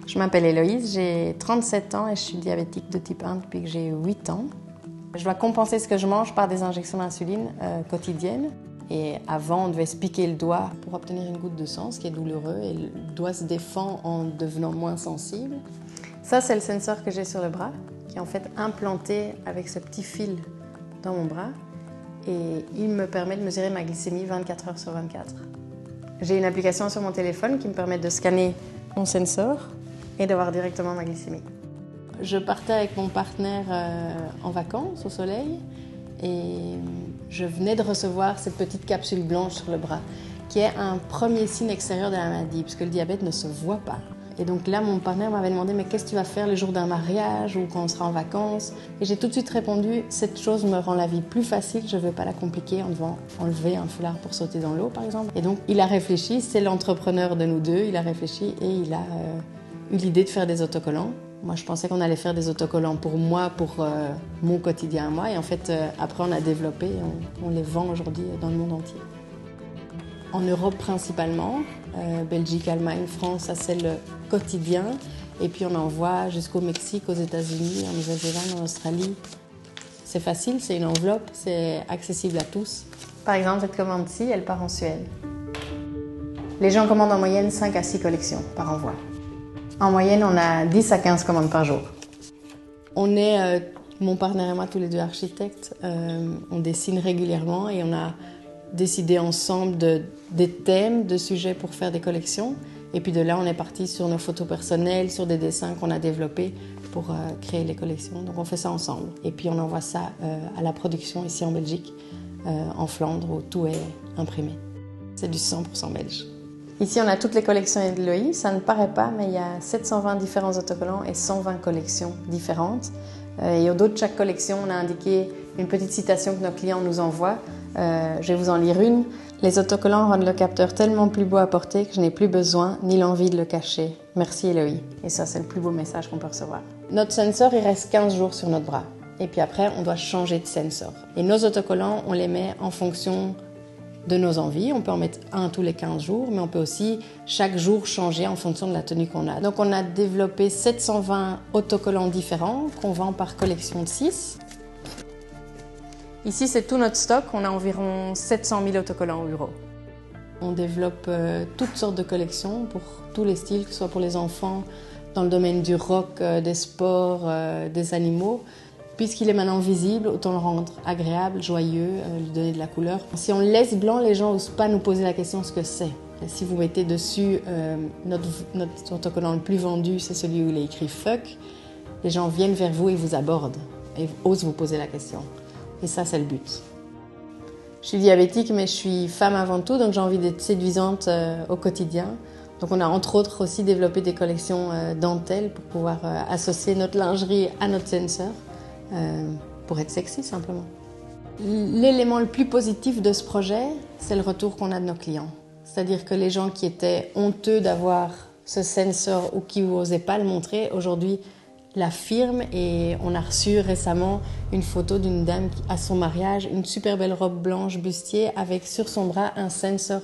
Je m'appelle Héloïse, j'ai 37 ans et je suis diabétique de type 1 depuis que j'ai 8 ans. Je dois compenser ce que je mange par des injections d'insuline quotidiennes. Et avant, on devait se piquer le doigt pour obtenir une goutte de sang, ce qui est douloureux, et le doigt se défend en devenant moins sensible. Ça, c'est le sensor que j'ai sur le bras, qui est en fait implanté avec ce petit fil dans mon bras. Et il me permet de mesurer ma glycémie 24 heures sur 24. J'ai une application sur mon téléphone qui me permet de scanner mon sensor et d'avoir directement ma glycémie. Je partais avec mon partenaire en vacances au soleil et je venais de recevoir cette petite capsule blanche sur le bras qui est un premier signe extérieur de la maladie puisque le diabète ne se voit pas. Et donc là, mon partenaire m'avait demandé « mais qu'est-ce que tu vas faire le jour d'un mariage ou quand on sera en vacances ?» Et j'ai tout de suite répondu « cette chose me rend la vie plus facile, je ne veux pas la compliquer en devant enlever un foulard pour sauter dans l'eau par exemple. » Et donc il a réfléchi, c'est l'entrepreneur de nous deux, il a réfléchi et il a eu l'idée de faire des autocollants. Moi, je pensais qu'on allait faire des autocollants pour moi, pour mon quotidien à moi. Et en fait, après, on a développé et on les vend aujourd'hui dans le monde entier. En Europe principalement, Belgique, Allemagne, France, ça c'est le quotidien. Et puis on envoie jusqu'au Mexique, aux États-Unis, en Nouvelle-Zélande, en Australie. C'est facile, c'est une enveloppe, c'est accessible à tous. Par exemple, cette commande-ci, elle part en Suède. Les gens commandent en moyenne 5 à 6 collections par envoi. En moyenne, on a 10 à 15 commandes par jour. On est, mon partenaire et moi, tous les deux architectes. On dessine régulièrement et on a décidé ensemble des thèmes, de sujets pour faire des collections. Et puis de là, on est parti sur nos photos personnelles, sur des dessins qu'on a développés pour créer les collections. Donc on fait ça ensemble. Et puis on envoie ça à la production ici en Belgique, en Flandre, où tout est imprimé. C'est du 100% belge. Ici, on a toutes les collections Héloïse. Ça ne paraît pas, mais il y a 720 différents autocollants et 120 collections différentes. Et au dos de chaque collection, on a indiqué une petite citation que nos clients nous envoient. Je vais vous en lire une. Les autocollants rendent le capteur tellement plus beau à porter que je n'ai plus besoin ni l'envie de le cacher. Merci Héloïse. Et ça, c'est le plus beau message qu'on peut recevoir. Notre sensor, il reste 15 jours sur notre bras. Et puis après, on doit changer de sensor. Et nos autocollants, on les met en fonction de nos envies. On peut en mettre un tous les 15 jours, mais on peut aussi chaque jour changer en fonction de la tenue qu'on a. Donc on a développé 720 autocollants différents qu'on vend par collection de 6. Ici, c'est tout notre stock. On a environ 700 000 autocollants au bureau. On développe toutes sortes de collections pour tous les styles, que ce soit pour les enfants, dans le domaine du rock, des sports, des animaux. Puisqu'il est maintenant visible, autant le rendre agréable, joyeux, lui donner de la couleur. Si on le laisse blanc, les gens n'osent pas nous poser la question ce que c'est. Si vous mettez dessus notre autocollant le plus vendu, c'est celui où il est écrit « fuck », les gens viennent vers vous et vous abordent et osent vous poser la question. Et ça, c'est le but. Je suis diabétique, mais je suis femme avant tout, donc j'ai envie d'être séduisante au quotidien. Donc on a entre autres aussi développé des collections dentelles pour pouvoir associer notre lingerie à notre sensor. Pour être sexy simplement. L'élément le plus positif de ce projet, c'est le retour qu'on a de nos clients. C'est-à-dire que les gens qui étaient honteux d'avoir ce sensor ou qui n'osaient pas le montrer, aujourd'hui l'affirment et on a reçu récemment une photo d'une dame à son mariage, une super belle robe blanche bustier avec sur son bras un sensor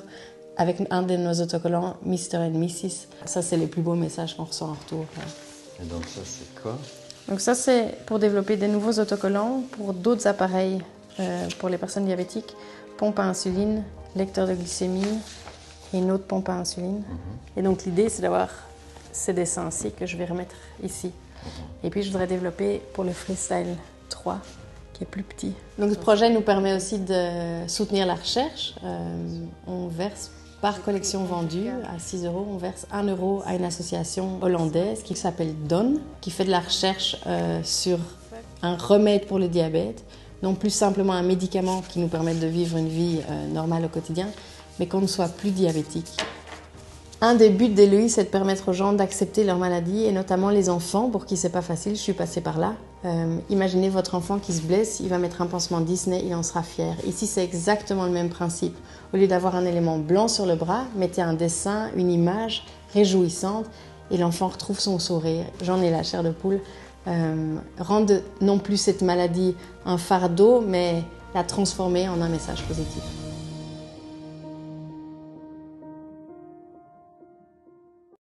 avec un de nos autocollants Mr. and Mrs. Ça, c'est les plus beaux messages qu'on reçoit en retour. Et donc ça, c'est quoi ? Donc ça, c'est pour développer des nouveaux autocollants pour d'autres appareils pour les personnes diabétiques, pompe à insuline, lecteur de glycémie et une autre pompe à insuline. Et donc l'idée, c'est d'avoir ces dessins-ci que je vais remettre ici. Et puis je voudrais développer pour le Freestyle 3, qui est plus petit. Donc ce projet nous permet aussi de soutenir la recherche. On verse par collection vendue à 6 €, on verse 1 € à une association hollandaise qui s'appelle DON, qui fait de la recherche sur un remède pour le diabète, non plus simplement un médicament qui nous permette de vivre une vie normale au quotidien, mais qu'on ne soit plus diabétique. Un des buts d'Héloïse, c'est de permettre aux gens d'accepter leur maladie, et notamment les enfants, pour qui c'est pas facile, je suis passée par là. Imaginez votre enfant qui se blesse, il va mettre un pansement Disney, il en sera fier. Ici, c'est exactement le même principe. Au lieu d'avoir un élément blanc sur le bras, mettez un dessin, une image réjouissante, et l'enfant retrouve son sourire. J'en ai la chair de poule. Rendre non plus cette maladie un fardeau, mais la transformer en un message positif.